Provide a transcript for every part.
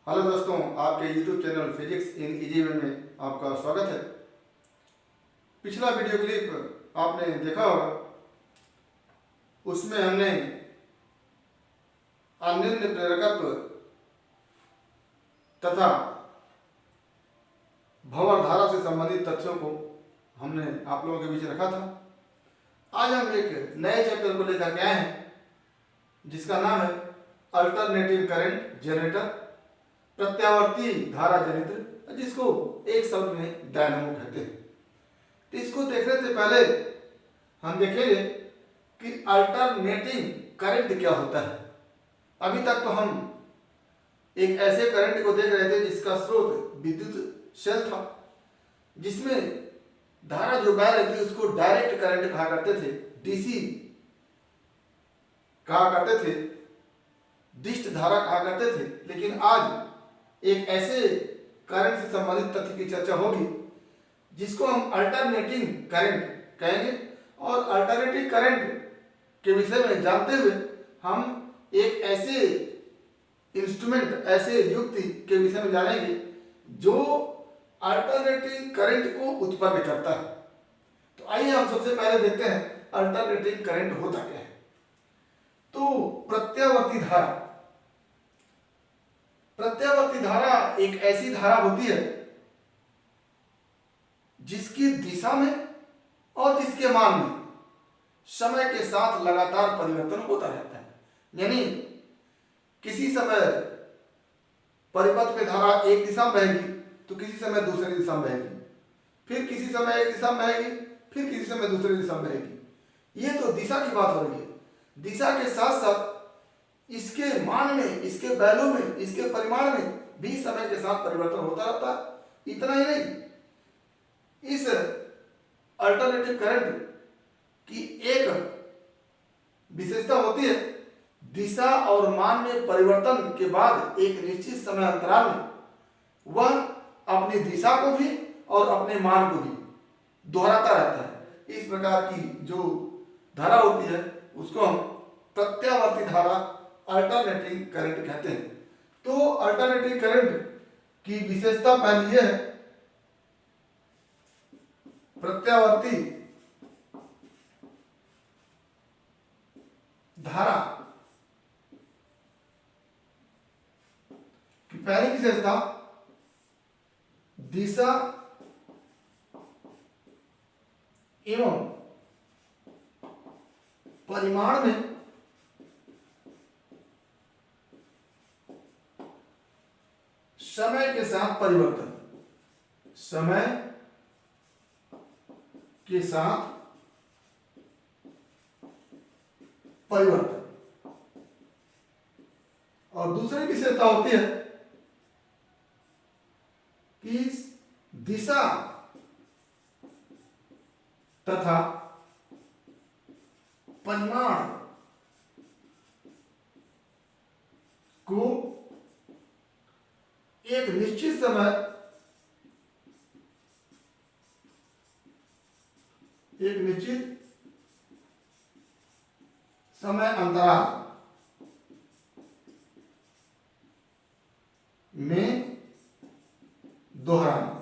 Hello दोस्तों, आपके YouTube channel physics in easy way में आपका स्वागत है। पिछला वीडियो क्लिप आपने देखा होगा, उसमें हमने अन्योन्य प्रेरकत्व तथा भंवर धारा से संबंधित तथ्यों को हमने आप लोगों के बीच रखा था। आज हम एक नए चैप्टर को लेकर के आए हैं जिसका नाम है अल्टरनेटिव करंट जनरेटर, प्रत्यावर्ती धारा जनित्र, जिसको एक शब्द में डायनामो कहते हैं। तो इसको देखने से पहले हम देखेंगे कि अल्टरनेटिंग करंट क्या होता है। अभी तक तो हम एक ऐसे करंट को देख रहे थे जिसका स्रोत विद्युत शेल था, जिसमें धारा जो बह रही थी उसको डायरेक्ट करंट कहा करते थे, डीसी कहा करते थे, डिस्ट धारा कहा करते थे। लेकिन आज एक ऐसे करंट से संबंधित तथ्य की चर्चा होगी जिसको हम अल्टरनेटिंग करंट कहेंगे। और अल्टरनेटिंग करंट के विषय में जानते हुए हम एक ऐसे इंस्ट्रूमेंट, ऐसे युक्ति के विषय में जानेंगे जो अल्टरनेटिंग करंट को उत्पन्न करता है। तो आइए हम सबसे पहले देखते हैं अल्टरनेटिंग करंट होता क्या है। तो प्रत्यावर्ती धारा, प्रत्यावर्ती धारा एक ऐसी धारा होती है जिसकी दिशा में और जिसके मान में समय के साथ लगातार परिवर्तन होता रहता है। यानी किसी समय परिपथ में धारा एक दिशा में बहेगी तो किसी समय दूसरी दिशा में बहेगी, फिर किसी समय एक दिशा में बहेगी, फिर किसी समय दूसरी दिशा में बहेगी। ये तो दिशा की बात हो रही है। दिशा के साथ साथ इसके मान में, इसके बैलों में, इसके परिमाण में भी समय के साथ परिवर्तन होता रहता है। इतना ही नहीं, इस अल्टरनेटिव करंट की एक विशेषता होती है, दिशा और मान में परिवर्तन के बाद एक निश्चित समय अंतराल में वह अपनी दिशा को भी और अपने मान को भी दोहराता रहता है। इस प्रकार की जो धारा होती है उसको हम प्रत्यावर्ती धारा, अल्टरनेटिंग करंट कहते हैं। तो अल्टरनेटिंग करंट की विशेषता पहली यह है, प्रत्यावर्ती धारा की पहली विशेषता दिशा एवं परिमाण में समय के साथ परिवर्तन, समय के साथ परिवर्तन। और दूसरी विशेषता होती है कि दिशा तथा परिमाण को एक निश्चित समय, एक निश्चित समय अंतराल में दोहराना,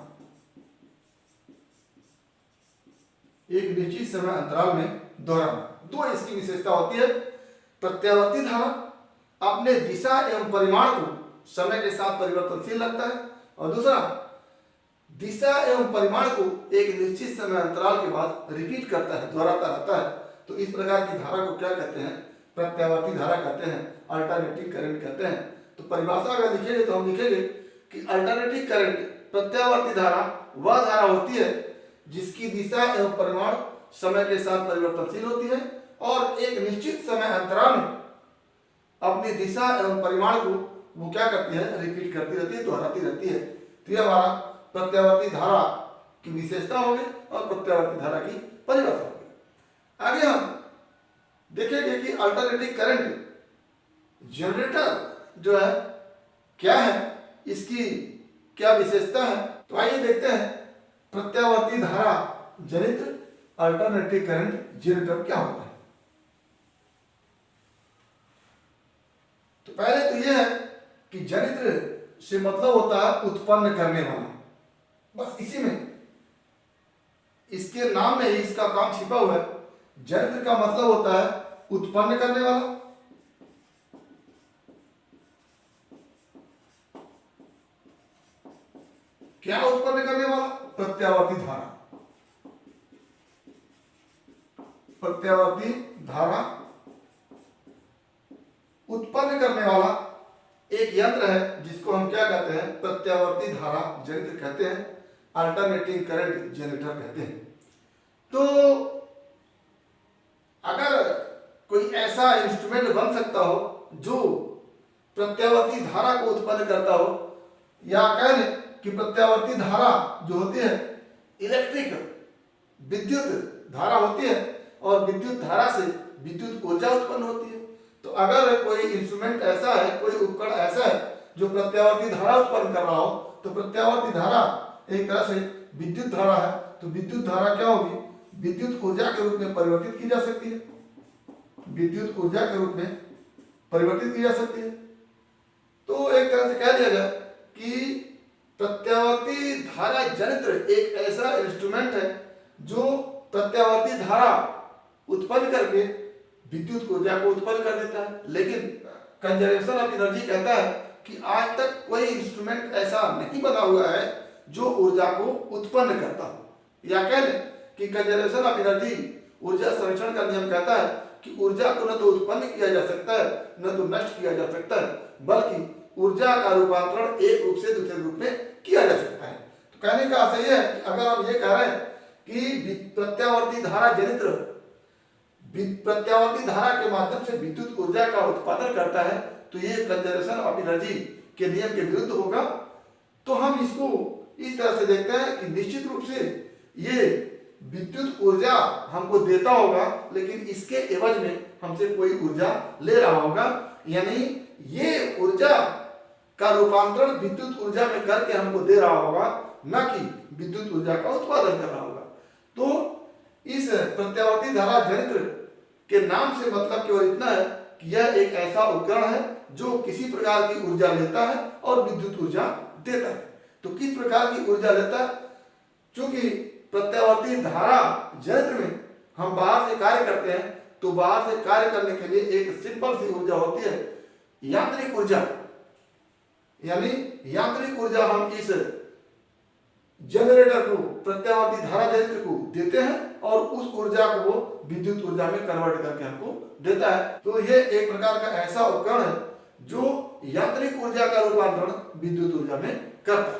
एक निश्चित समय अंतराल में दोहराना। दो इसकी विशेषता होती है। प्रत्यावर्ती धारा अपने दिशा एवं परिमाण को समय के साथ परिवर्तनशील रखता है, और दूसरा दिशा एवं परिमाण को एक निश्चित समय अंतराल के बाद रिपीट करता है, दोहराता रहता है। तो इस प्रकार की धारा को क्या कहते हैं? प्रत्यावर्ती धारा कहते हैं, अल्टरनेटिंग करंट कहते हैं। तो परिभाषा अगर लिखेंगे तो हम लिखेंगे कि अल्टरनेटिंग करंट, प्रत्यावर्ती धारा वह धारा होती है जिसकी दिशा एवं परिमाण समय के साथ परिवर्तनशील होती है और एक निश्चित समय अंतराल में अपनी दिशा एवं परिमाण को वो क्या करती है? रिपीट करती रहती है, दोहराती रहती है। तो यह हमारा प्रत्यावर्ती धारा की विशेषता होगी और प्रत्यावर्ती धारा की परिभाषा होगी। आगे हम देखेंगे कि अल्टरनेटिंग करंट जनरेटर जो है क्या है, इसकी क्या विशेषता है। तो आइए देखते हैं प्रत्यावर्ती धारा जनित्र, अल्टरनेटिव करंट जनरेटर क्या होता है। तो पहले तो यह है कि जनित्र से मतलब होता है उत्पन्न करने वाला, बस इसी में, इसके नाम में ही इसका काम छिपा हुआ है। जनित्र का मतलब होता है उत्पन्न करने वाला। क्या उत्पन्न करने वाला? प्रत्यावर्ती धारा। प्रत्यावर्ती धारा उत्पन्न करने वाला एक यंत्र है जिसको हम क्या कहते हैं? प्रत्यावर्ती धारा जनित्र कहते हैं, अल्टरनेटिंग करंट जनरेटर कहते हैं। तो अगर कोई ऐसा इंस्ट्रूमेंट बन सकता हो जो प्रत्यावर्ती धारा को उत्पन्न करता हो, या कह लें कि प्रत्यावर्ती धारा जो होती है इलेक्ट्रिक विद्युत धारा होती है, और विद्युत धारा से विद्युत ऊर्जा उत्पन्न होती है। तो अगर कोई इंस्ट्रूमेंट ऐसा है, कोई उपकरण ऐसा है जो प्रत्यावर्ती धारा उत्पन्न कर रहा हो, तो प्रत्यावर्ती धारा एक तरह से विद्युत धारा है, तो विद्युत धारा क्या होगी? विद्युत ऊर्जा के रूप में परिवर्तित की जा सकती है। विद्युत ऊर्जा के रूप में परिवर्तित की जा सकती है। तो एक तरह से कह दिया जाए कि प्रत्यावर्ती धारा जनित्र एक ऐसा इंस्ट्रूमेंट है जो प्रत्यावर्ती धारा उत्पन्न करके विद्युत ऊर्जा को उत्पन्न कर देता है। लेकिन कंजर्वेशन ऑफ एनर्जी कहता है कि आज तक कोई इंस्ट्रूमेंट ऐसा नहीं बना हुआ है जो ऊर्जा को उत्पन्न करता हो। या कह लें कि कंजर्वेशन ऑफ एनर्जी ऊर्जा संरक्षण का नियम कहता है कि ऊर्जा को न तो उत्पन्न किया जा सकता है न तो नष्ट किया जा सकता है, बल्कि ऊर्जा का रूपांतरण एक रूप से दूसरे रूप में किया जा सकता है। तो कहने का आशय यह है कि अगर हम ये कह रहे हैं कि प्रत्यावर्ती धारा जनित्र प्रत्यावर्ती धारा के माध्यम से विद्युत ऊर्जा का उत्पादन करता है, तो ये कंजर्वेशन ऑफ एनर्जी के नियम के विरुद्ध होगा। तो हम इसको इस तरह से देखते हैं कि निश्चित रूप से ये विद्युत ऊर्जा हमको देता होगा, लेकिन इसके एवज में हमसे कोई ऊर्जा ले रहा होगा, यानी ये ऊर्जा का रूपांतरण विद्युत ऊर्जा में करके हमको दे रहा होगा, न कि विद्युत ऊर्जा का उत्पादन कर रहा होगा। तो इस प्रत्यावर्ती धारा जनित्र के नाम से मतलब केवल इतना है कि यह एक ऐसा उपकरण है जो किसी प्रकार की ऊर्जा लेता है और विद्युत ऊर्जा देता है। तो किस प्रकार की ऊर्जा लेता है? चूंकि प्रत्यावर्ती धारा जनित्र में हम बाहर से कार्य करते हैं, तो बाहर से कार्य करने के लिए एक सिंपल सी ऊर्जा होती है यांत्रिक ऊर्जा, यानी यांत्रिक ऊर्जा हम इस जनरेटर को, प्रत्यावर्ती धारा जनित्र को देते हैं और उस ऊर्जा को वो विद्युत ऊर्जा में कन्वर्ट करके हमको देता है। तो ये एक प्रकार का ऐसा उपकरण है जो यांत्रिक ऊर्जा का रूपांतरण विद्युत ऊर्जा में करता है।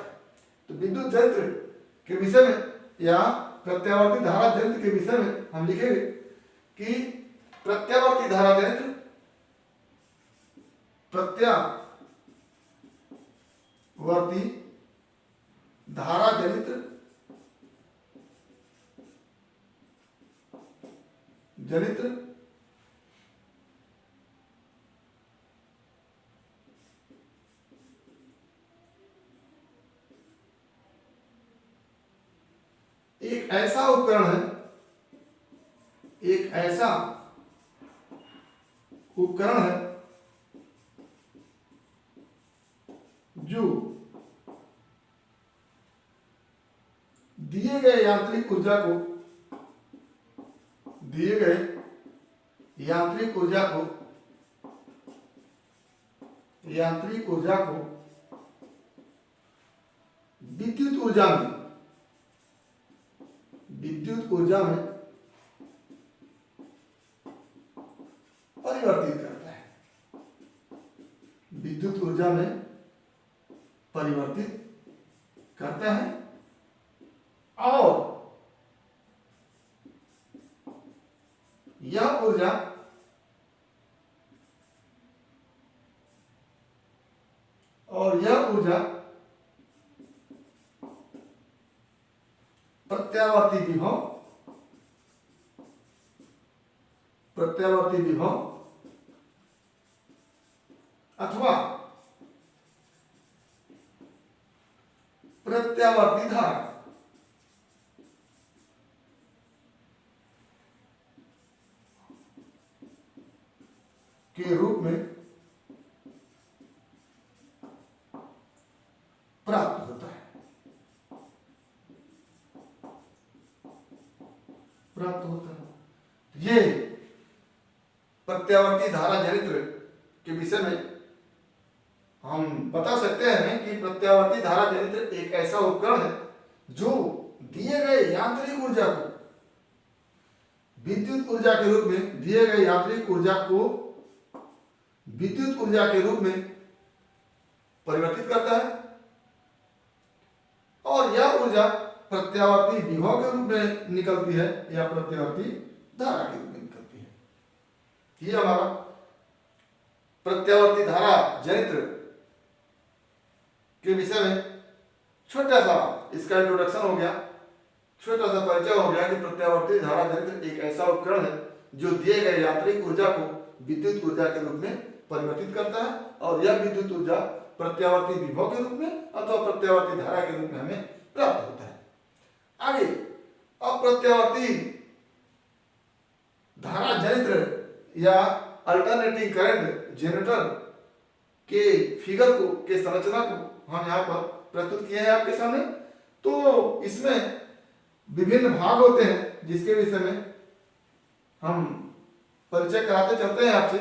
तो विद्युत जनित्र के विषय में या प्रत्यावर्ती धारा जनित्र के विषय में हम लिखेंगे कि प्रत्यावर्ती धारा जनित्र धारा जनित्र एक ऐसा उपकरण है, एक ऐसा उपकरण है जो दिए गए यांत्रिक ऊर्जा को विद्युत ऊर्जा में परिवर्तित करता है। विद्युत ऊर्जा में परिवर्तित करता है और यह ऊर्जा प्रत्यावर्ती विभव अथवा प्रत्यावर्ती धारा के रूप में प्राप्त होता है। ये प्रत्यावर्ती धारा जनित्र के विषय में हम बता सकते हैं कि प्रत्यावर्ती धारा जनित्र एक ऐसा उपकरण है जो दिए गए यांत्रिक ऊर्जा को विद्युत ऊर्जा के रूप में, दिए गए यांत्रिक ऊर्जा को विद्युत ऊर्जा के रूप में परिवर्तित करता है और यह ऊर्जा प्रत्यावर्ती विभव के रूप में निकलती है या प्रत्यावर्ती धारा के रूप में निकलती है। ये हमारा प्रत्यावर्ती धारा जनित्र के विषय में छोटा सा इसका इंट्रोडक्शन हो गया, छोटा सा परिचय हो गया कि प्रत्यावर्ती धारा जनित्र एक ऐसा उपकरण है जो दिए गए यांत्रिक ऊर्जा को विद्युत ऊर्जा के रूप में परिवर्तित करता है और यह विद्युत ऊर्जा प्रत्यावर्ती विभव के रूप में अथवा प्रत्यावर्ती धारा के रूप में हमें प्राप्त होता है। आगे अप्रत्यावर्ती धारा जनित्र या अल्टरनेटिंग करंट जनरेटर के फिगर को, के संरचना को हम यहाँ पर प्रस्तुत किए हैं आपके सामने। तो इसमें विभिन्न भाग होते हैं जिसके विषय में हम परिचय कराते चलते हैं आपसे।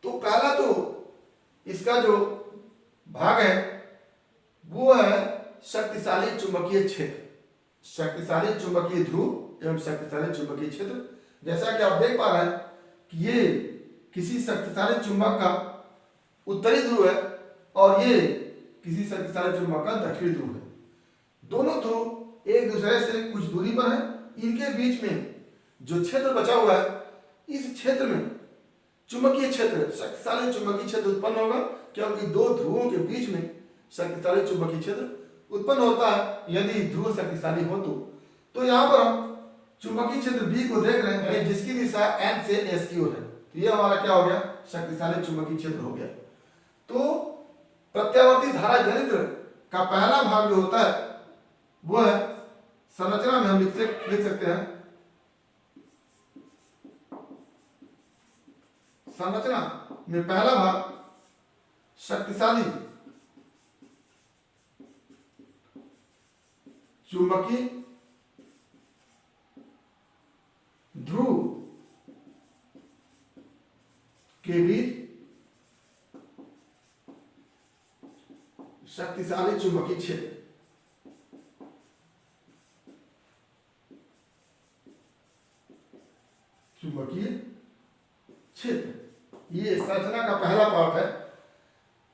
तो पहला तो इसका जो भाग है वो है शक्तिशाली चुंबकीय क्षेत्र, शक्तिशाली चुंबकीय ध्रुव एवं शक्तिशाली चुंबकीय क्षेत्र। जैसा कि आप देख पा रहे हैं कि ये किसी शक्तिशाली चुंबक का उत्तरी ध्रुव है और ये किसी शक्तिशाली चुंबक का दक्षिणी ध्रुव है। दोनों ध्रुव एक दूसरे से कुछ दूरी पर हैं। इनके बीच में जो क्षेत्र बचा हुआ है, इस क्षेत्र में चुंबकीय क्षेत्र, शक्तिशाली चुंबकीय क्षेत्र उत्पन्न होगा, क्योंकि दो ध्रुवों के बीच में शक्तिशाली चुंबकीय क्षेत्र उत्पन्न होता है यदि ध्रुव शक्तिशाली हो तो यहाँ पर हम चुंबकीय क्षेत्र बी को देख रहे हैं जिसकी दिशा एन से एस की ओर है। तो ये हमारा क्या हो गया, शक्तिशाली चुंबकीय क्षेत्र हो गया। तो प्रत्यावर्ती धारा जनित्र का पहला भाग जो होता है वो है, संरचना में हम लिख सकते हैं, संरचना में पहला भाग शक्तिशाली चुंबकीय ध्रुव के बीच शक्तिशाली चुंबकीय क्षेत्र, चुंबकीय क्षेत्र, ये संरचना का पहला पार्ट है।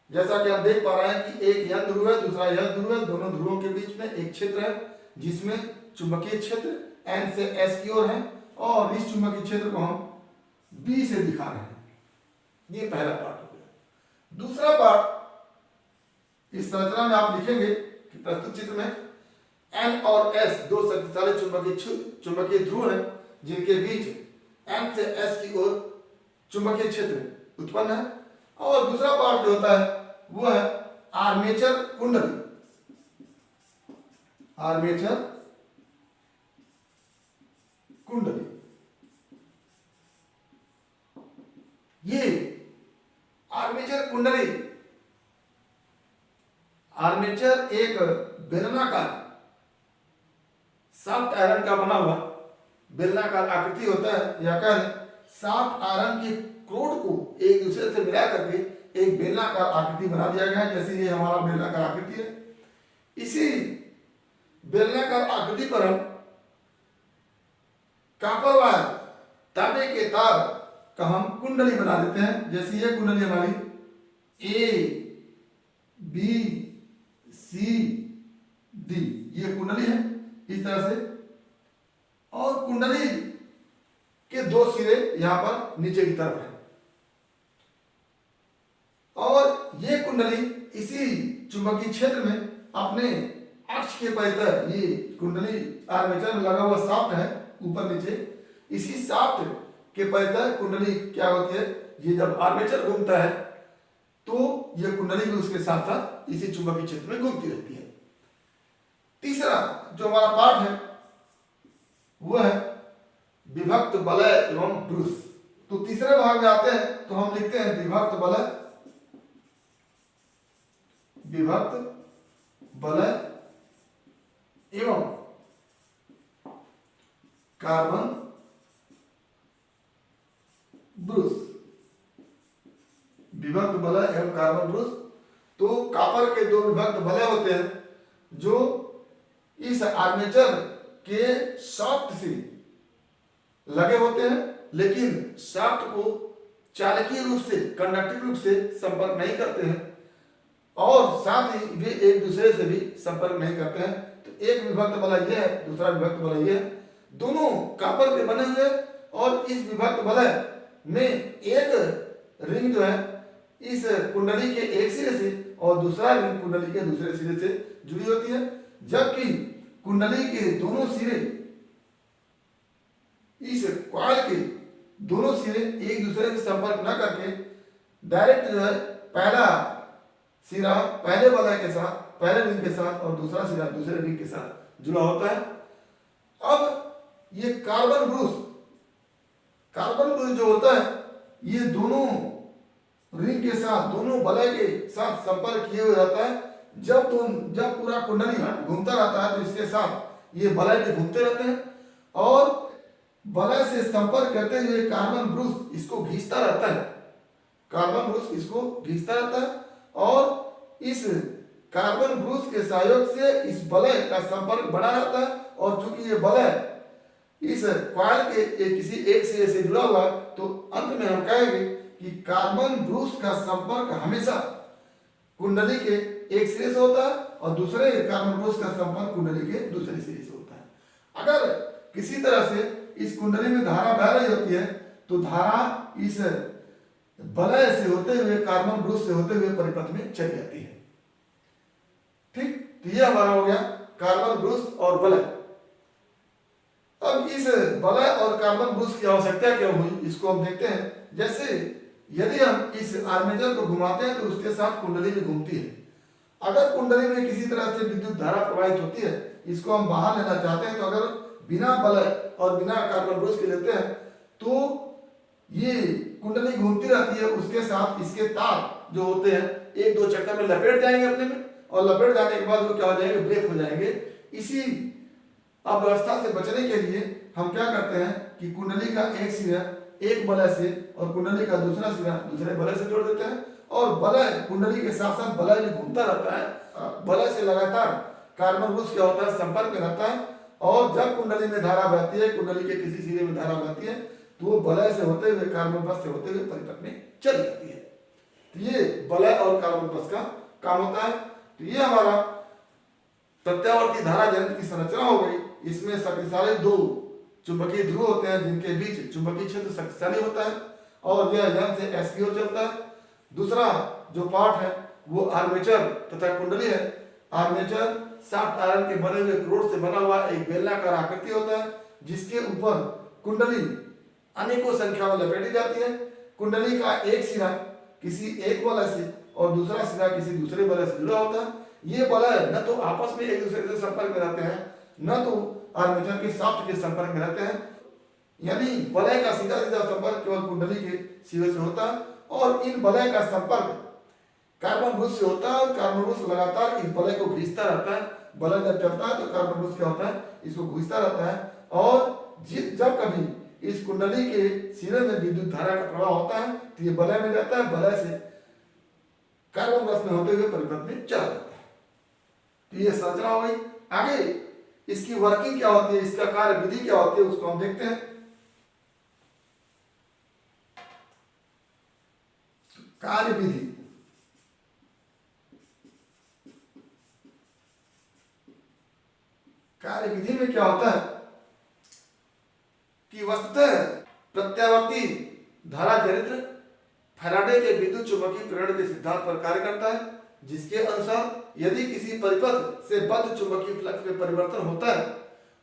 जैसा कि आप देख पा रहे हैं कि एक यह ध्रुव है, दूसरा यह ध्रुव है, दोनों ध्रुवों के बीच में एक क्षेत्र है जिसमें चुंबकीय क्षेत्र एन से एस की ओर है और इस चुंबकीय क्षेत्र को हम बी से दिखा रहे हैं। ये पहला पार्ट हो गया। दूसरा पार्ट इस संरचना में आप लिखेंगे कि प्रस्तुत चित्र में एन और एस दो शक्तिशाली चुंबकीय ध्रुव है जिनके बीच एन से एस की ओर चुंबकीय क्षेत्र उत्पन्न है। और दूसरा पार्ट जो होता है वो है आर्मेचर कुंडली, आर्मेचर कुंडली। ये आर्मेचर कुंडली, आर्मेचर एक बेलनाकार शाफ्ट आयरन का बना हुआ बेलनाकार आकृति होता है, या कह शाफ्ट आयरन के क्रोड को एक दूसरे से मिला करके एक बेलनाकार आकृति बना दिया गया है। जैसे ये हमारा बेलनाकार आकृति है, इसी बेलनाकार आकृति पर हम कॉपर वायर, तांबे के तार का हम कुंडली बना देते हैं। जैसे ये कुंडली हमारी ए बी सी डी, ये कुंडली है इस तरह से, और कुंडली के दो सिरे यहां पर नीचे की तरफ है और ये कुंडली इसी चुंबकीय क्षेत्र में अपने अक्ष के परितः, ये कुंडली आर्मेचर में लगा हुआ शाफ्ट है ऊपर नीचे, इसी शाफ्ट के परितः कुंडली क्या होती है, ये जब आर्मेचर घूमता है तो ये कुंडली भी उसके साथ साथ इसी चुंबकीय क्षेत्र में घूमती रहती है। तीसरा जो हमारा पार्ट है वो है विभक्त वलय एवं ब्रूस। तो तीसरे भाग में आते हैं तो हम लिखते हैं विभक्त वलय विभक्त वलय एवं कार्बन ब्रूस, विभक्त वलय एवं कार्बन ब्रूस। तो कॉपर के दो विभक्त वलय होते हैं जो इस आर्मेचर के शाफ्ट से लगे होते हैं, लेकिन शाफ्ट को चालकीय रूप से, कंडक्टिव रूप से संपर्क नहीं करते हैं और साथ ही वे एक दूसरे से भी संपर्क नहीं करते हैं। तो एक विभक्त वलय यह है, दूसरा विभक्त वलय यह है, दोनों कॉपर के बने हुए और इस विभक्त वलय में एक रिंग जो है इस कुंडली के एक सिरे से और दूसरा रिंग कुंडली के दूसरे सिरे से जुड़ी होती है, जबकि कुंडली के दोनों सिरे, इस कॉइल के दोनों सिरे एक दूसरे से संपर्क न करके डायरेक्ट जो है पहला सिरा पहले वलय के साथ, पहले रिंग के साथ और दूसरा सिरा दूसरे रिंग के साथ जुड़ा होता है। अब ये कार्बन ब्रूस जो होता है ये दोनों रिंग के साथ, दोनों वलय के साथ संपर्क किए हुए रहता है। जब पूरा कुंडली घूमता रहता है तो इसके साथ ये वलय भी घूमते रहते हैं और वलय से संपर्क करते हुए कार्बन ब्रूस इसको घिसता रहता है, कार्बन ब्रूस इसको घिसता रहता है और इस कार्बन ब्रूस के सहयोग से इस वलय का संपर्क बना रहता है। और चूंकि ये वलय इस कॉइल के किसी एक सिरे से जुड़ा हुआ तो अंत में हम कहेंगे कि कार्बन ब्रूस का संपर्क हमेशा कुंडली के एक सिरे से होता है और दूसरे कार्बन ब्रूस का संपर्क कुंडली के दूसरे सिरे से होता है। अगर किसी तरह से इस कुंडली में धारा बह रही होती है तो धारा इस वलय से होते हुए, कार्बन ब्रूस से होते हुए परिपथ में चली जाती है। ठीक, तो यह हमारा हो गया कार्बन ब्रूस और वलय। अब इस वलय और कार्बन ब्रूस की आवश्यकता क्यों हुई इसको हम देखते हैं। जैसे यदि हम इस आर्मेचर को घुमाते हैं तो उसके साथ कुंडली भी घूमती है। अगर कुंडली में किसी तरह से विद्युत धारा प्रवाहित होती है, इसको हम बाहर लेना चाहते हैं, तो अगर बिना वलय और बिना कार्बन ब्रूस के लेते हैं तो ये कुंडली घूमती रहती है, उसके साथ इसके तार जो होते हैं एक दो चक्कर में लपेट जाएंगे अपने में, और लपेट जाने के बाद वो क्या हो जाएंगे, ब्रेक हो जाएंगे। इसी अव्यवस्था से बचने के लिए हम क्या करते हैं कि कुंडली का एक सिरा एक वलय से और कुंडली का दूसरा सिरा दूसरे वलय से जोड़ देते हैं और वलय कुंडली के साथ साथ वलय भी घूमता रहता है। वलय से लगातार कार्बन ब्रूस क्या होता है, संपर्क में रहता है और जब कुंडली में धारा बहती है, कुंडली के किसी सिरे में धारा बहती है तो वो वलय से होते हुए, कार्बन ब्रूस से होते हुए परिपथ में चली जाती है। तो ये वलय और कार्बन ब्रूस का काम होता है। तो ये हमारा प्रत्यावर्ती धारा यंत्र की संरचना हो गई। इसमें शक्तिशाली दो चुंबकीय ध्रुव होते हैं जिनके बीच चुंबकीय क्षेत्र शक्तिशाली होता है और यह यंत्र से एस की ओर चलता है। दूसरा जो पार्ट है वो आर्मेचर तथा कुंडली है। आर्मेचर शाफ्ट आयरन के बने हुए क्रोड से बना हुआ एक बेलनाकार आकृति होता है जिसके ऊपर कुंडली अनेकों संख्या में लपेटी जाती है। कुंडली का एक सिरा किसी एक वलय से और दूसरा सिरा किसी दूसरे वलय से जुड़ा होता है। ये वलय न तो आपस में एक दूसरे से संपर्क में रहते हैं, न तो आर्मेचर के शाफ्ट के संपर्क में रहते हैं। यानी वलय का सीधा सीधा संपर्क केवल कुंडली के सिरे से होता है और इन वलय का संपर्क कार्बन ब्रूस से होता है और कार्बन ब्रूस लगातार इस वलय को घिसता रहता है। वलय जब चलता है तो कार्बन ब्रूस क्या होता है, इसको घिसता रहता है और जब कभी इस कुंडली के सिरे में विद्युत धारा का प्रवाह होता है तो ये वलय में जाता है, वलय से कार्बन ब्रूस में होते हुए परिपथ में चला जाता है। तो ये संरचना हो गई। आगे इसकी वर्किंग क्या होती है, इसका कार्य विधि क्या होती है उसको हम देखते हैं। कार्य विधि, कार्य विधि में क्या होता है कि वस्तुतः प्रत्यावर्ती धारा चरित्र फैराडे के विद्युत चुंबकीय प्रेरण के सिद्धांत पर कार्य करता है, जिसके अनुसार यदि किसी परिपथ से बद्ध चुंबकीय फ्लक्स में परिवर्तन होता है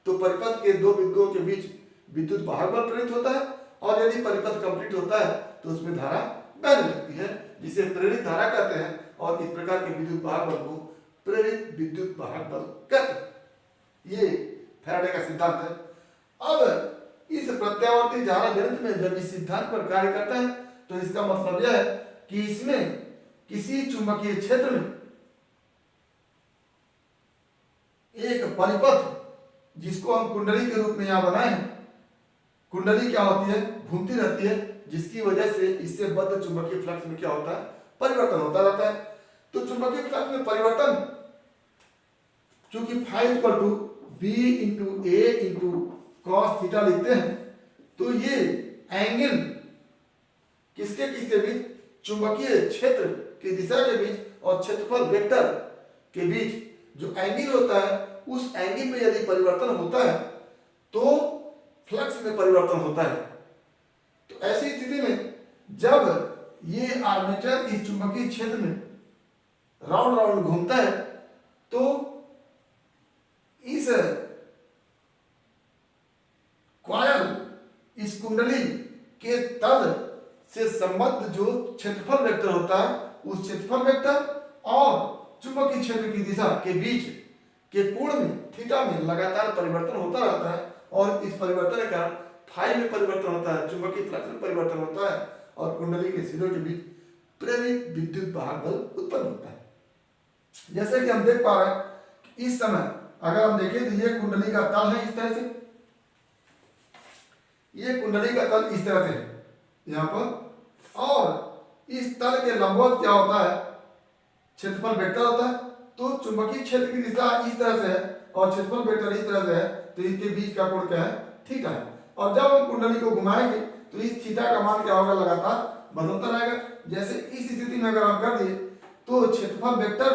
तो परिपथ के दो बिंदुओं के बीच विद्युत बाहर बल प्रेरित होता है और यदि परिपथ कंप्लीट होता है तो उसमें धारा बहने लगती है, जिसे प्रेरित धारा कहते हैं। और इस प्रकार के विद्युत बाहर बल को प्रेरित विद्युत बाहर बल कहते हैं। ये फैराडे का सिद्धांत है। अब इस प्रत्यावर्ती धारा यंत्र में जब इस सिद्धांत पर कार्य करता है तो इसका मतलब यह है कि इसमें किसी चुंबकीय क्षेत्र में एक परिपथ जिसको हम कुंडली के रूप में यहाँ बनाए हैं। कुंडली क्या होती है? घूमती रहती है, जिसकी वजह से इससे बद्ध चुंबकीय फ्लक्स में क्या होता है? परिवर्तन होता रहता है। तो चुंबकीय फ्लक्स में परिवर्तन चूंकि phi equal to B into A into cos theta लिखते हैं, तो ये एंगल किसके किसके बीच? चुंबकीय क्षेत्र की दिशा के बीच और क्षेत्रफल वेक्टर के बीच जो एंगल होता है, उस एंगल में यदि परिवर्तन होता है तो फ्लक्स में परिवर्तन होता है। तो ऐसी स्थिति में जब ये आर्मेचर इस चुंबकीय क्षेत्र में राउंड राउंड घूमता है तो इस कॉइल, इस कुंडली के तल से संबद्ध जो क्षेत्रफल वेक्टर होता है, उस क्षेत्रफल वेक्टर और चुंबकीय क्षेत्र की दिशा के बीच के कोण में थीटा में लगातार परिवर्तन होता रहता है और इस परिवर्तन के कारण फाई में परिवर्तन होता है, चुंबकीय फ्लक्स में परिवर्तन होता है और कुंडली के सिरों के बीच प्रेरित विद्युत वाहक बल उत्पन्न होता है। जैसे कि हम देख पा रहे हैं कि इस समय अगर हम देखें तो ये कुंडली का तल है इस तरह से, ये कुंडली का तल इस तरह से है यहाँ पर, और इस तल के लंबवत क्या होता है? क्षेत्रफल वेक्टर होता है। तो चुंबकीय क्षेत्र की दिशा इस तरह से है और क्षेत्रफल वेक्टर इस तरह से है, तो इनके बीच का कोण क्या है? थीटा है। और जब हम कुंडली को घुमाएंगे तो इस थीटा का मान क्या होगा? लगातार बदलता रहेगा। जैसे इस स्थिति में अगर हम कर दिए तो क्षेत्रफल वेक्टर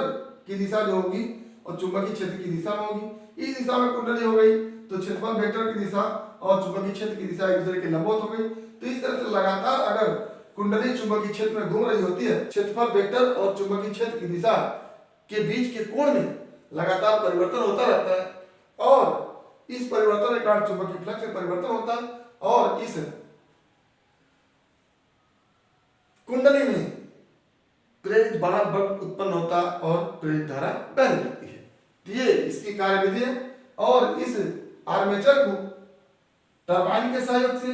की दिशा जो होगी और चुंबकीय क्षेत्र की दिशा में होगी। इस दिशा में कुंडली हो गई तो क्षेत्रफल वेक्टर की दिशा और चुंबकीय क्षेत्र की दिशा एक दूसरे के लंबवत हो गई। तो इस तरह से लगातार अगर कुंडली चुंबकीय क्षेत्र में घूम रही होती है, क्षेत्रफल वेक्टर और चुंबकीय क्षेत्र की दिशा के बीच के कोण में लगातार परिवर्तन होता रहता है और इस परिवर्तन के कारण चुंबकीय फ्लक्स में परिवर्तन होता है और इस कुंडली में प्रेरित वाहक बल उत्पन्न होता है और प्रेरित धारा बहने लगती है। तो ये इसकी कार्यविधि है और इस आर्मेचर को टरबाइन के सहयोग से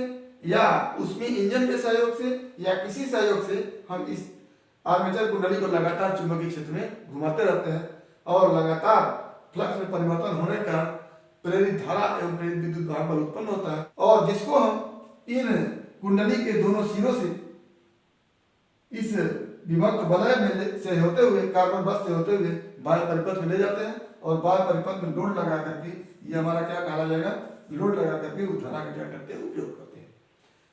या उसमें इंजन के सहयोग से या किसी सहयोग से हम इस आर्मेचर कुंडली को लगातार चुंबकीय क्षेत्र में घुमाते रहते हैं और लगातार फ्लक्स में परिवर्तन होने का प्रेरित धारा एवं प्रेरित विद्युत वाहक बल उत्पन्न होता है और जिसको हम इन कुंडली के दोनों सिरों से इस विभक्त वलय में से होते हुए, कार्बन बस से होते हुए बाह्य परिपथ में ले जाते हैं और बाह्य परिपथ में लोड लगा करके ये हमारा क्या कहा जाएगा? लोड लगा करके उस धारा का क्या करते हैं? उपयोग करते हैं।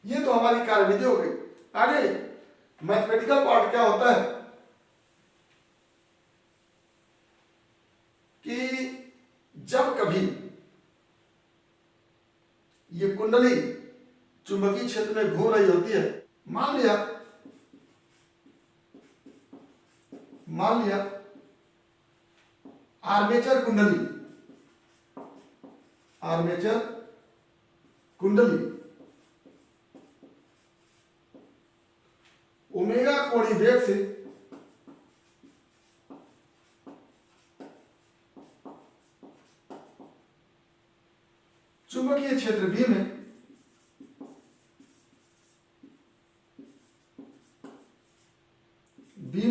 ये तो हमारी कार्यविधि हो गई। आगे मैथमेटिकल पार्ट क्या होता है कि जब कभी ये कुंडली चुंबकीय क्षेत्र में घूम रही होती है, मान लिया आर्मेचर कुंडली ओमेगा कोणीय वेग से चुंबकीय क्षेत्र बी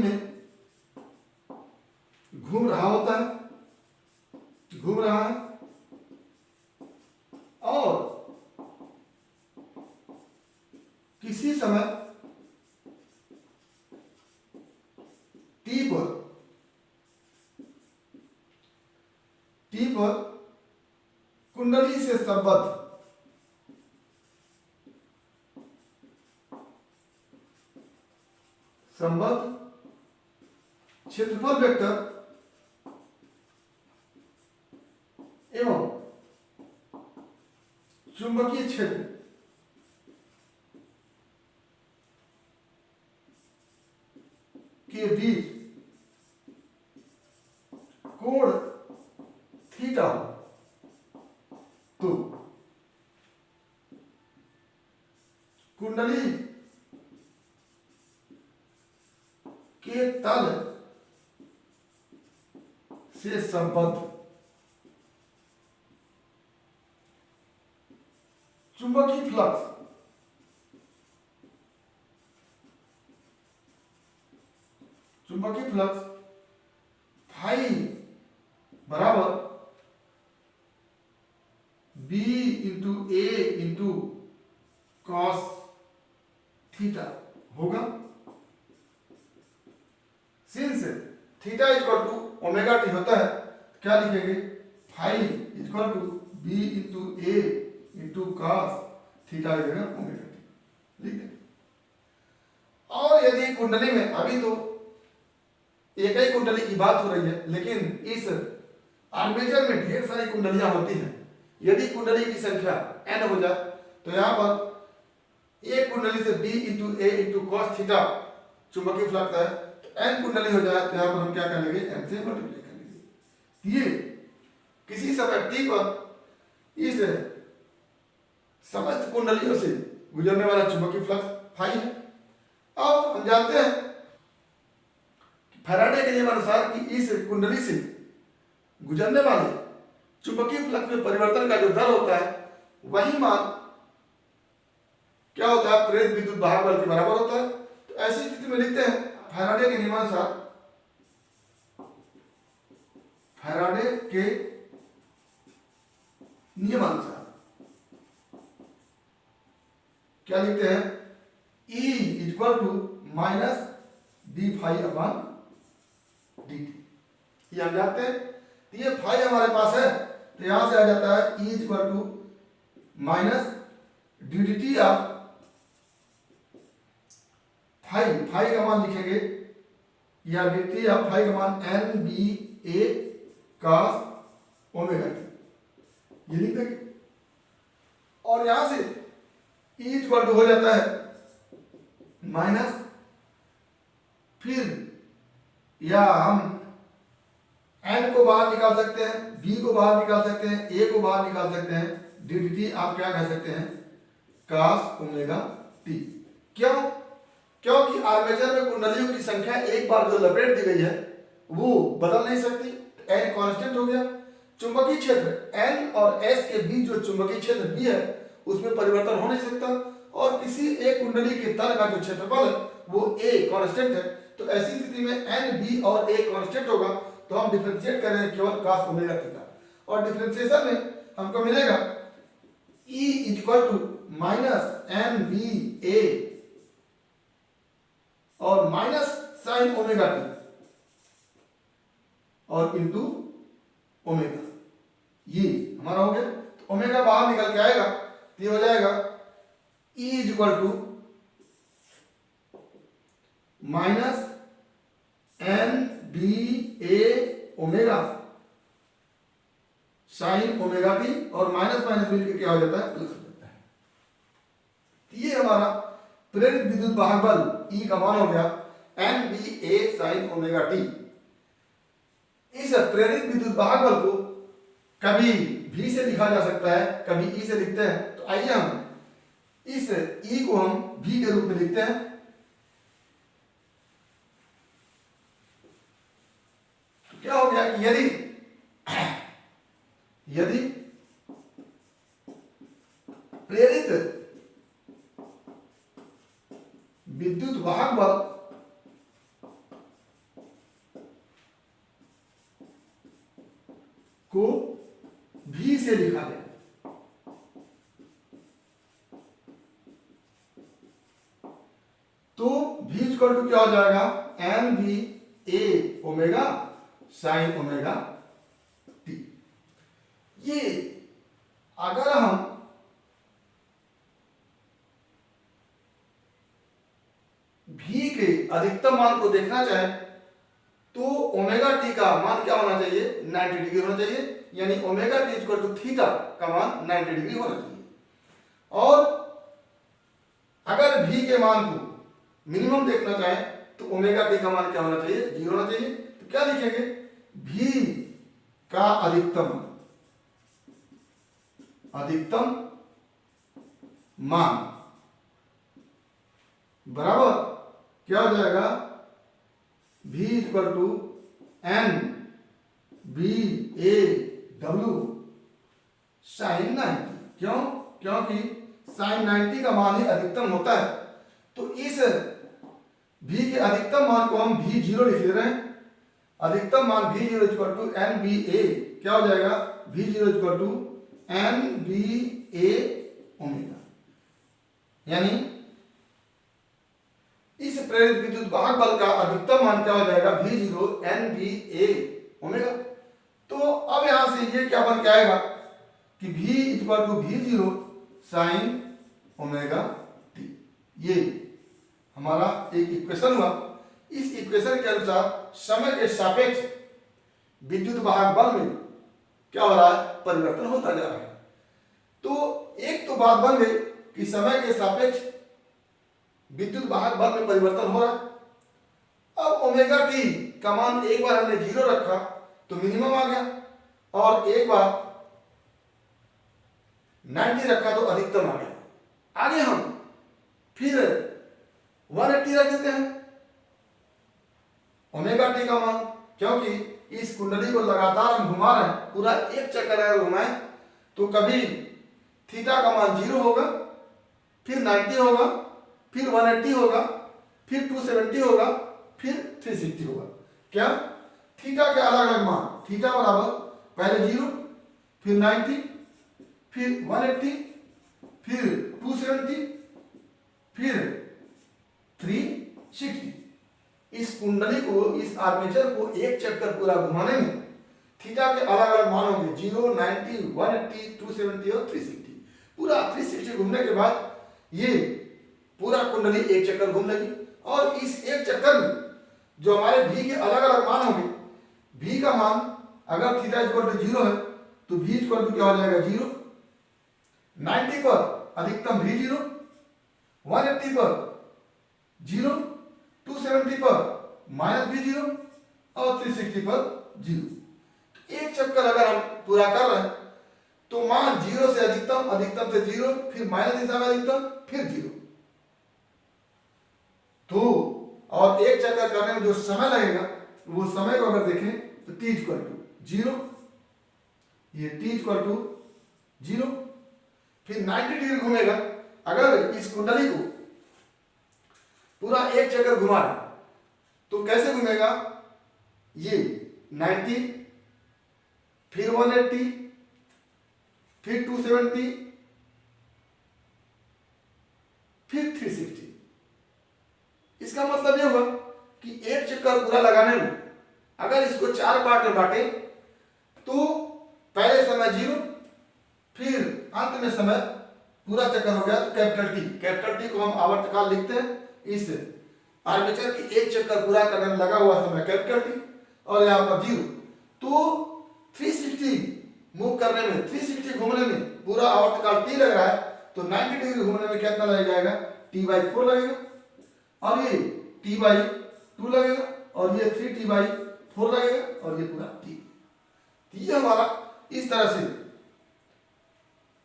में घूम रहा है और किसी समय टी पर कुंडली से संबद्ध क्षेत्रफल वेक्टर एवं चुंबकीय क्षेत्र के बीच कोण थीटा, तो कुंडली के तल से संबद्ध चुंबकीय फ्लक्स फाई बराबर into A into cos theta होगा। Since theta equal to omega T होता है, क्या लिखेंगे, phi equal to B into A into cos theta की जगह ओमेगा टी लिख देंगे। और यदि कुंडली में, अभी तो एक ही कुंडली की बात हो रही है, लेकिन इस आर्मेचर में ढेर सारी कुंडलियां होती हैं। यदि कुंडली की संख्या n हो जाए तो यहाँ पर एक कुंडली से b into A into cos theta चुंबकीय फ्लक्स है, तो n कुंडली हो जाए तो यहाँ पर हम क्या कर लेंगे, n से मल्टीप्लाई कर लेंगे। ये किसी समय t पर इस समस्त कुंडलियों से गुजरने वाला चुंबकीय फ्लक्स फाई है। अब हम जानते हैं फैराडे के नियम अनुसार कि इस कुंडली से गुजरने वाले चुंबकीय फ्लक्स में परिवर्तन का जो दर होता है वही मान क्या होता है, प्रेरित विद्युत वाहक बल के बराबर होता है। तो ऐसी स्थिति में लिखते हैं फैराडे के नियमानुसार, फैराडे के नियमानुसार क्या लिखते हैं, E equal to minus D phi upon D T. ये हम जानते हैं, तो ये फाई हमारे पास है, तो यहां से आ जाता है E equal to minus D D T of phi, phi का मान लिखेंगे या डी टी ऑफ फाई का मान एन बी ए कॉस ओमेगा टी, ये लिख देंगे। और यहां से E इक्वल टू हो जाता है माइनस, फिर या हम n को बाहर निकाल सकते हैं, b को बाहर निकाल सकते हैं, a को बाहर निकाल सकते हैं, डी डी टी आप क्या कह सकते हैं, cos ओमेगा टी। क्यों? क्योंकि आर्मेचर में कुंडलियों की संख्या एक बार जो लपेट दी गई है वो बदल नहीं सकती, n कांस्टेंट हो गया। चुंबकीय क्षेत्र n और s के बीच जो चुंबकीय क्षेत्र b है उसमें परिवर्तन हो नहीं सकता, और किसी एक कुंडली के तल का जो क्षेत्रफल है वो a कांस्टेंट है। तो ऐसी स्थिति में n b और a कांस्टेंट होगा, तो हम डिफरेंशिएट करेंगे केवल cos ओमेगा थीटा, और डिफरेंशिएशन में हमको मिलेगा E equal to minus N B A और माइनस साइन ओमेगा टी और इंटू ओमेगा, ये हमारा हो गया। तो ओमेगा बाहर निकल के आएगा, तो ये हो जाएगा E equal to minus N B A omega sine omega T, और माइनस माइनस मिलकर क्या हो जाता है, प्लस हो जाता है। ये हमारा प्रेरित विद्युत वाहक बल E का मान हो गया एन बी ए साइन ओमेगा टी। इस प्रेरित विद्युत वाहक बल को कभी V से लिखा जा सकता है, कभी E से लिखते हैं। तो आइए हम इस E को हम V के रूप में लिखते हैं। तो क्या हो गया कि यदि प्रेरित विद्युत वाहक बल को V से लिखा गया, तो V इक्वल टू क्या हो जाएगा, N B A omega sine omega T. ये अगर हम V के अधिकतम मान को देखना चाहें तो ओमेगा टी का मान क्या होना चाहिए, 90 डिग्री होना चाहिए, यानी omega T equal to theta का मान 90 डिग्री होना चाहिए। और अगर V के मान को मिनिमम देखना चाहें तो ओमेगा टी का मान क्या होना चाहिए, 0 होना चाहिए। तो क्या लिखेंगे, V का अधिकतम मान बराबर क्या हो जाएगा, V equal to N B A W sine 90। क्यों? क्योंकि साइन 90 का मान ही अधिकतम होता है। तो इस V के अधिकतम मान को हम V0 लिख ले रहे हैं। अधिकतम मान V0 equal to N B A क्या हो जाएगा, V0 equal to N B A omega, यानी इस प्रेरित विद्युत वाहक बल का अधिकतम मान क्या हो जाएगा, V0 N B A omega. तो अब यहां से ये क्या बन के आएगा कि V equal to V0 sine omega T, ये हमारा एक इक्वेशन हुआ। इस इक्वेशन के अनुसार समय के सापेक्ष विद्युत वाहक बल में क्या हो रहा है, परिवर्तन होता जा रहा है। तो एक तो बात बन गई कि समय के सापेक्ष विद्युत वाहक बल में परिवर्तन हो रहा है। अब ओमेगा टी का मान एक बार हमने 0 रखा तो मिनिमम आ गया, और एक बार 90 रखा तो अधिकतम आ गया। आगे हम फिर 180 रख देते हैं ओमेगा टी का मान, क्योंकि इस कुंडली को लगातार हम घुमा रहे हैं, पूरा एक चक्कर अगर घुमाएं तो कभी थीटा का मान 0 होगा, फिर 90 होगा, फिर 180 होगा, फिर 270 होगा, फिर 360 होगा। क्या थीटा के अलग अलग मान, थीटा बराबर पहले 0, फिर 90, फिर 180, फिर 270, फिर 360। इस कुंडली को, इस आर्मेचर को एक चक्कर पूरा घुमाने में थीटा के अलग अलग मान होंगे, 0, 90, 180, 270 और 360। पूरा 360 घूमने के बाद ये पूरा कुंडली एक चक्कर घूम लेगी, और इस एक चक्कर में जो हमारे V के अलग अलग मान होंगे, V का मान अगर थीटा इक्वल टू 0 है तो V इक्वल टू क्या हो जाएगा, 0। 90 पर अधिकतम V0, 180 पर 0, 270 पर माइनस V0 और 360 पर 0। एक चक्कर अगर हम पूरा कर रहे हैं तो मान 0 से अधिकतम, अधिकतम से 0, फिर माइनस दिशा में अधिकतम, फिर 0। तो और एक चक्कर करने में जो समय लगेगा वो समय को अगर देखें तो t इक्वल टू 0, ये t इक्वल टू 0, फिर 90 डिग्री घूमेगा। अगर इस कुंडली को पूरा एक चक्कर घुमा रहे तो कैसे घूमेगा, ये 90, फिर 180, फिर 270, फिर 360। इसका मतलब ये हुआ कि एक चक्कर पूरा लगाने में अगर इसको 4 पार्ट में बांटे तो पहले समय 0, फिर अंत में समय पूरा चक्कर हो गया तो कैपिटल टी को हम आवर्तकाल लिखते हैं। इस आर्मेचर की एक चक्कर पूरा करने में लगा हुआ समय कैपिटल टी, और यहाँ पर 0। तो 360 मूव करने में, 360 घूमने में पूरा आवर्तकाल t लग रहा है, तो 90 डिग्री घूमने में कितना लग जाएगा, t/4 लगेगा, और ये t/2 लगेगा, और ये 3t/4 लगेगा, और ये पूरा t। ये हमारा इस तरह से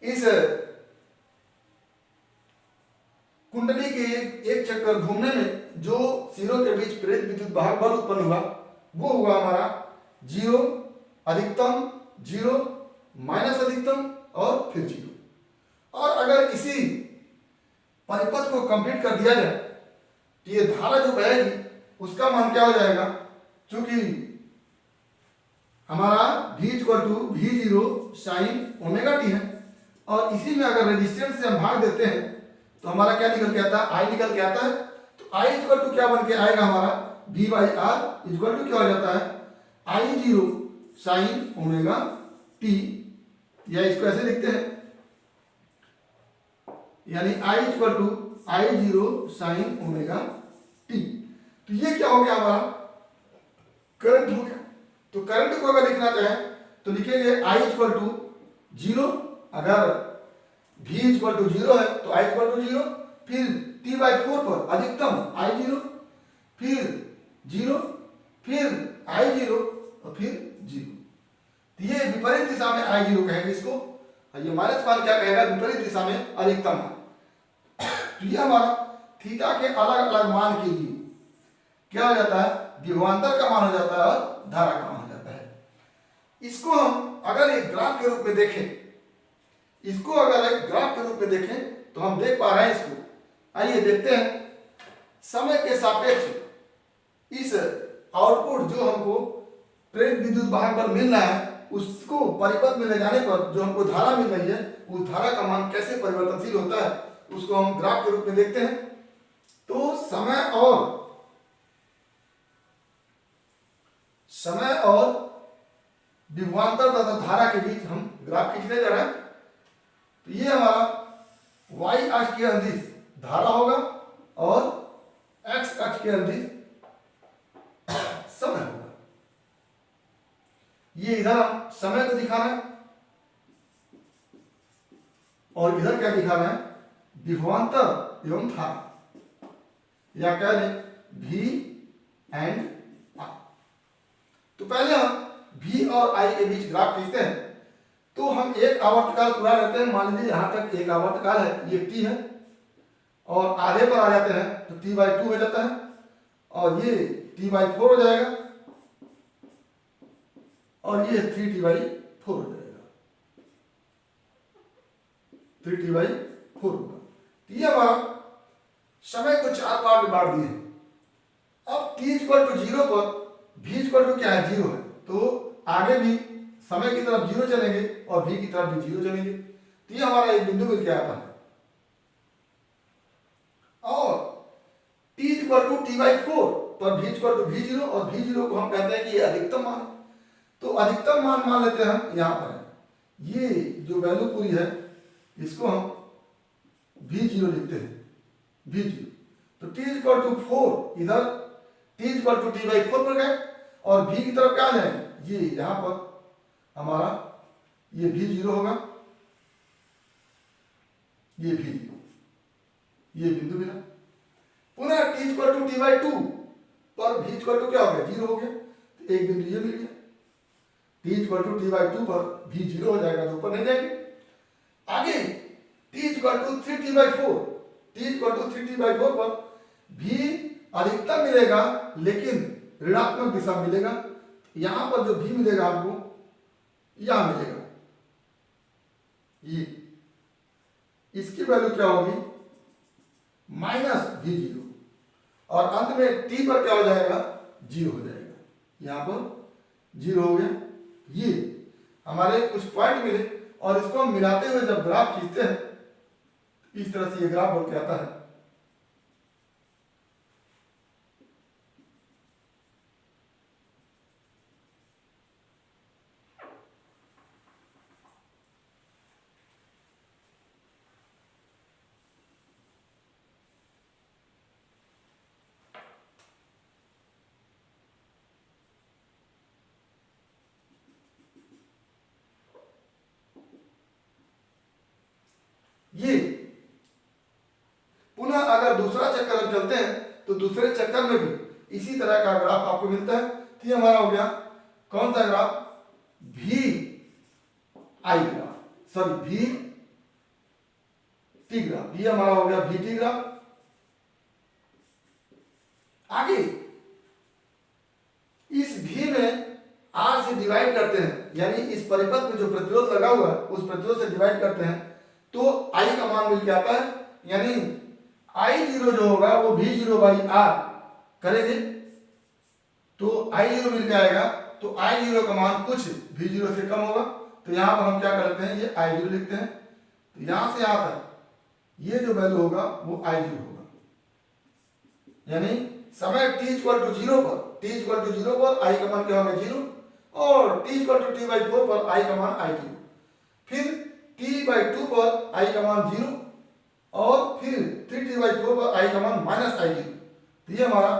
इस कुंडली के एक चक्कर घूमने में जो सिरों के बीच प्रेरित विद्युत वाहक बल उत्पन्न हुआ वो हुआ हमारा 0, अधिकतम 0, माइनस अधिकतम और फिर 0। और अगर इसी परिपथ को कंप्लीट कर दिया जाए तो ये धारा जो बहेगी उसका मान क्या हो जाएगा, क्योंकि हमारा V equal to V0 sine omega T है, और इसी में अगर रेजिस्टेंस से हम भाग देते हैं तो हमारा क्या निकल के आता है, I निकल के आता है। तो I इक्वल टू क्या बन के आएगा हमारा, V/R इक्वल टू क्या हो जाता है, I0 साइन ओमेगा टी, या इसको ऐसे लिखते हैं, यानी I equal to I0 sine omega T. तो ये क्या हो गया, हमारा करंट हो गया। तो करंट को अगर लिखना चाहें तो लिखेंगे I इक्वल टू 0, अगर V इक्वल टू 0 है तो I इक्वल टू 0, फिर t/4 पर अधिकतम I0, फिर 0, फिर I0 और फिर 0। तो ये विपरीत दिशा में I0 कहेंगे इसको, और ये माइनस मान क्या कहेगा, विपरीत दिशा में अधिकतम मान। तो ये हमारा थीटा के अलग अलग मान के लिए क्या हो जाता है, विभवांतर का मान हो जाता है और धारा का मान हो जाता है। इसको हम अगर एक ग्राफ के रूप में देखें, इसको अगर एक ग्राफ के रूप में देखें तो हम देख पा रहे हैं इसको। आइए देखते हैं समय के सापेक्ष इस आउटपुट जो हमको प्रेरित विद्युत वाहक बल मिल रहा है उसको परिपथ में ले जाने पर जो हमको धारा मिल रही है उस धारा का मान कैसे परिवर्तनशील होता है उसको हम ग्राफ के रूप में देखते हैं। तो समय और विभवांतर तथा धारा के बीच हम ग्राफ खींचने जा रहे हैं। तो ये हमारा y अक्ष के अंदिश धारा होगा और x अक्ष के अंदिश समय होगा। ये इधर हम समय को दिखा रहे हैं और इधर क्या दिखा रहे हैं, विभवांतर एवं धारा, या कह लें V एंड I। तो पहले हम V और I के बीच ग्राफ खींचते हैं। तो हम एक आवर्तकाल पूरा लेते हैं, मान लीजिए यहां तक एक आवर्तकाल है, ये T है और आधे पर आ जाते हैं तो T/2 हो जाता है और ये T/4 हो जाएगा और ये 3T/4 हो जाएगा, 3T/4 होगा। तो ये हमारा समय को 4 पार्ट में बांट दिए। अब t=0 पर v क्या है, 0 है, तो आगे भी समय की तरफ 0 चलेंगे और v की तरफ भी 0 चलेंगे। तो ये हमारा एक बिंदु मिल के आता है। और t=t/4 पर v=v0 और v0 को हम कहते हैं कि ये अधिकतम मान है। तो अधिकतम मान लेते हैं हम यहां पर है। ये जो वैल्यू पूरी है इसको हम v0 लिखते हैं, v0। तो t=4 इधर t=t/4 पर गए और v की तरफ क्या जाए, ये यहां पर हमारा ये v0 होगा, ये v0, ये बिंदु मिला। पुनः t=t/2 पर v क्या हो गया, 0 हो गया, तो एक बिंदु ये मिल गया। t=t/2 पर v0 हो जाएगा तो ऊपर नहीं जाएंगे। आगे t=3t/4 पर v अधिकतम मिलेगा लेकिन ऋणात्मक दिशा मिलेगा। यहां पर जो v मिलेगा आपको यहां मिलेगा, ये इसकी वैल्यू क्या होगी, -v0 और अंत में t पर क्या हो जाएगा, 0 हो जाएगा। यहां पर 0 हो गया। ये हमारे कुछ पॉइंट मिले और इसको हम मिलाते हुए जब ग्राफ खींचते हैं इस तरह से ये ग्राफ बन के आता है। ये पुनः अगर दूसरा चक्कर हम चलते हैं तो दूसरे चक्कर में भी इसी तरह का ग्राफ आपको मिलता है। तो ये हमारा हो गया कौन सा graph, VI graph, sorry VT graph. ये हमारा हो गया VT ग्राफ। आगे इस V में R से डिवाइड करते हैं, यानी इस परिपथ में जो प्रतिरोध लगा हुआ है उस प्रतिरोध से डिवाइड करते हैं तो I का मान मिल के आता है, यानी I0 जो होगा वो V0/R करेंगे तो I0 मिल जाएगा। तो I0 का मान कुछ V0 से कम होगा। तो यहां पर हम क्या करते हैं, ये I0 लिखते हैं। तो यहां से यहां तक ये जो वैल्यू होगा वो I0 होगा, यानी समय t=0 पर I का मान क्या होगा, 0 और t=t/4 पर I का मान I0, फिर t/2 पर I का मान 0 और फिर 3t/4 पर I का मान -I0। तो ये हमारा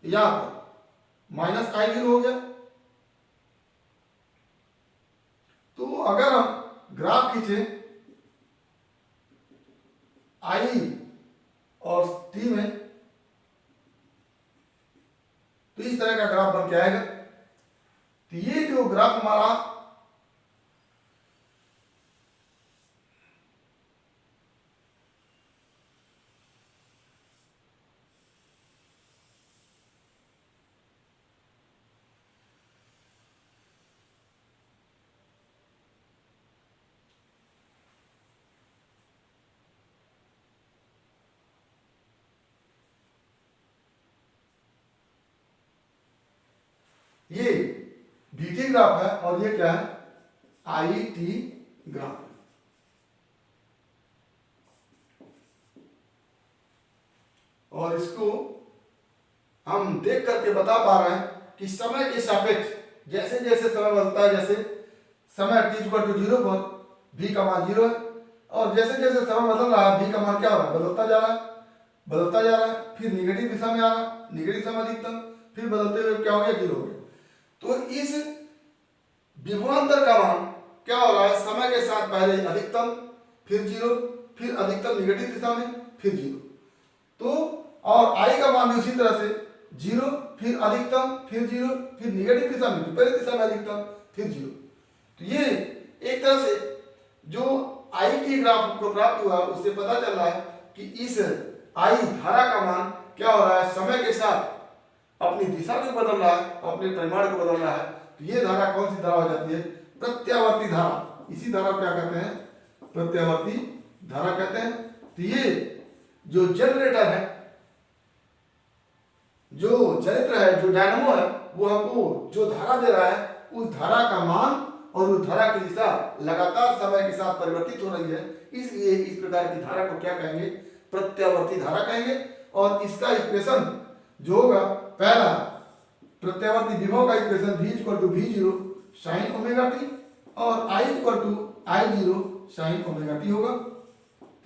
यहां पर -I0 हो गया। तो अगर हम ग्राफ खींचे I और t में तो इस तरह का ग्राफ बन के आएगा। तो ये जो ग्राफ हमारा ये VT टी ग्राफ है और ये क्या है, आई टी ग्राफ है। और इसको हम देख करके बता पा रहे हैं कि समय के सापेक्ष जैसे जैसे समय बदलता है, जैसे समय t इक्वल टू 0 पर v का मान 0 है, और जैसे जैसे समय बदल रहा है v का मान क्या हो रहा है, बदलता जा रहा है, बदलता जा रहा है, फिर निगेटिव दिशा में आ रहा है, निगेटिव दिशा में अधिकतम, फिर बदलते हुए क्या हो गया, 0 हो गया। तो इस विभवांतर का मान क्या हो रहा है, समय के साथ पहले अधिकतम, फिर 0, फिर अधिकतम निगेटिव दिशा में, फिर 0। तो और आई का मान भी उसी तरह से 0, फिर अधिकतम, फिर 0, फिर निगेटिव दिशा में, विपरीत दिशा में अधिकतम, फिर 0। तो ये एक तरह से जो आई की ग्राफ को प्राप्त हुआ उससे पता चल रहा है कि इस आई धारा का मान क्या हो रहा है, समय के साथ अपनी दिशा को बदल रहा है, अपने परिमाण को बदल रहा है। तो ये धारा कौन सी धारा हो जाती है, प्रत्यावर्ती धारा। इसी धारा को क्या कहते हैं, प्रत्यावर्ती धारा कहते हैं। तो ये जो जनरेटर है, जो जनित्र है, जो डायनमो है, वो हमको जो धारा दे रहा है उस धारा का मान और उस धारा की दिशा लगातार समय के साथ परिवर्तित हो रही है, इसलिए इस प्रकार की धारा को क्या कहेंगे, प्रत्यावर्ती धारा कहेंगे। और इसका इक्वेशन जो होगा, पहला प्रत्यावर्ती विभव का equation v equal to v0 sine omega T और i equal to I0 sine omega T होगा।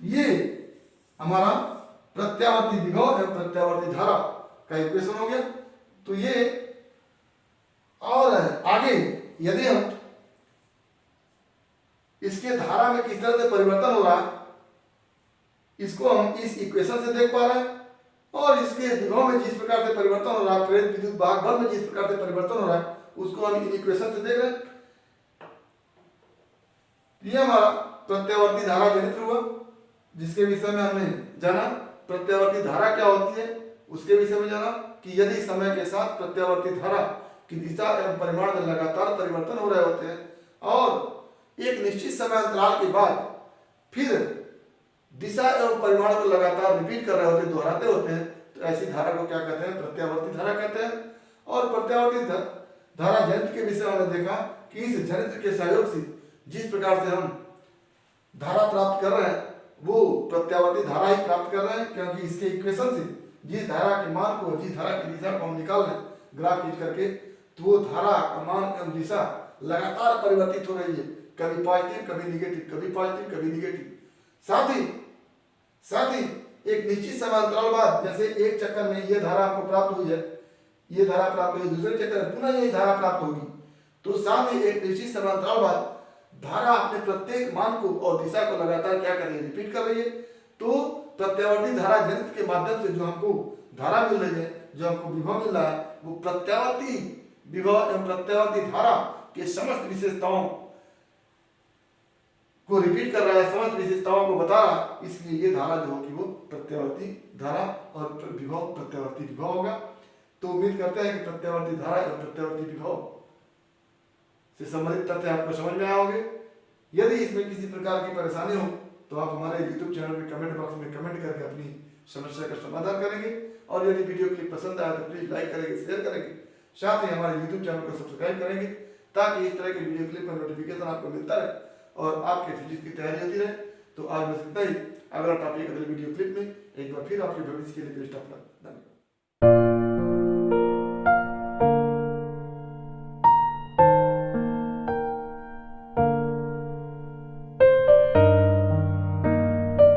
ये हमारा प्रत्यावर्ती विभव एवं प्रत्यावर्ती धारा का इक्वेशन हो गया। तो ये और आगे यदि हम इसके धारा में किस तरह से परिवर्तन हो रहा है, इसको हम इस इक्वेशन से देख पा रहे हैं। और इसके विभव में जिस प्रकार से परिवर्तन हो रहा है, प्रेरित विद्युत वाहक बल में जिस प्रकार से परिवर्तन हो रहा है, उसको हम इन इक्वेशन से देख रहे हैं। ये हमारा प्रत्यावर्ती धारा जनित्र हुआ, जिसके विषय में हमने जाना प्रत्यावर्ती धारा क्या होती है, उसके विषय में जाना कि यदि समय के साथ प्रत्यावर्ती धारा की दिशा एवं परिमाण में लगातार परिवर्तन हो रहे होते हैं और एक निश्चित समय अंतराल के बाद फिर दिशा एवं परिमाण को लगातार रिपीट कर रहे होते हैं, दोहराते होते हैं, तो ऐसी धारा को क्या कहते हैं, प्रत्यावर्ती धारा कहते हैं। और प्रत्यावर्ती धारा जनित्र के विषय में हमने देखा कि इस जनित्र के सहयोग से जिस प्रकार से हम धारा प्राप्त कर रहे हैं वो प्रत्यावर्ती धारा ही प्राप्त कर रहे हैं, क्योंकि इसके इक्वेशन से जिस धारा के मान को, जिस धारा की दिशा को हम निकाल रहे हैं ग्राफ खींच करके, तो वो धारा का मान एवं दिशा लगातार परिवर्तित हो रही है, कभी पॉजिटिव कभी निगेटिव, कभी पॉजिटिव कभी निगेटिव। साथ ही एक निश्चित समय अंतराल बाद, जैसे एक चक्कर में ये धारा आपको प्राप्त हुई है, ये धारा प्राप्त हुई, दूसरे चक्कर में पुनः यही धारा प्राप्त होगी, तो साथ ही एक निश्चित समय अंतराल बाद धारा अपने प्रत्येक मान को और दिशा को लगातार क्या कर रही है, रिपीट कर रही है। तो प्रत्यावर्ती धारा जनित्र के माध्यम से जो हमको धारा मिल रही है, जो हमको विभव मिल रहा है, वो प्रत्यावर्ती विभव एवं प्रत्यावर्ती धारा के समस्त विशेषताओं को रिपीट कर रहा है, समस्त विशेषताओं को बता रहा है, इसलिए ये धारा जो होगी वो प्रत्यावर्ती धारा और विभव प्रत्यावर्ती विभव होगा। तो उम्मीद करते हैं कि प्रत्यावर्ती धारा और प्रत्यावर्ती विभव से संबंधित तथ्य आपको समझ में आए होंगे। यदि इसमें किसी प्रकार की परेशानी हो तो आप हमारे YouTube चैनल में कमेंट बॉक्स में कमेंट करके अपनी समस्या का समाधान करेंगे। और यदि वीडियो क्लिप पसंद आए तो प्लीज लाइक करेंगे, शेयर करेंगे, साथ ही हमारे YouTube चैनल को सब्सक्राइब करेंगे, ताकि इस तरह के वीडियो क्लिप का नोटिफिकेशन आपको मिलता रहे और आपके फिजिक्स की तैयारी होती रहे। तो आज बस इतना ही। अगला टॉपिक अगले वीडियो क्लिप में एक बार फिर आपके भविष्य के लिए बेस्ट ऑफ लक। धन्यवाद।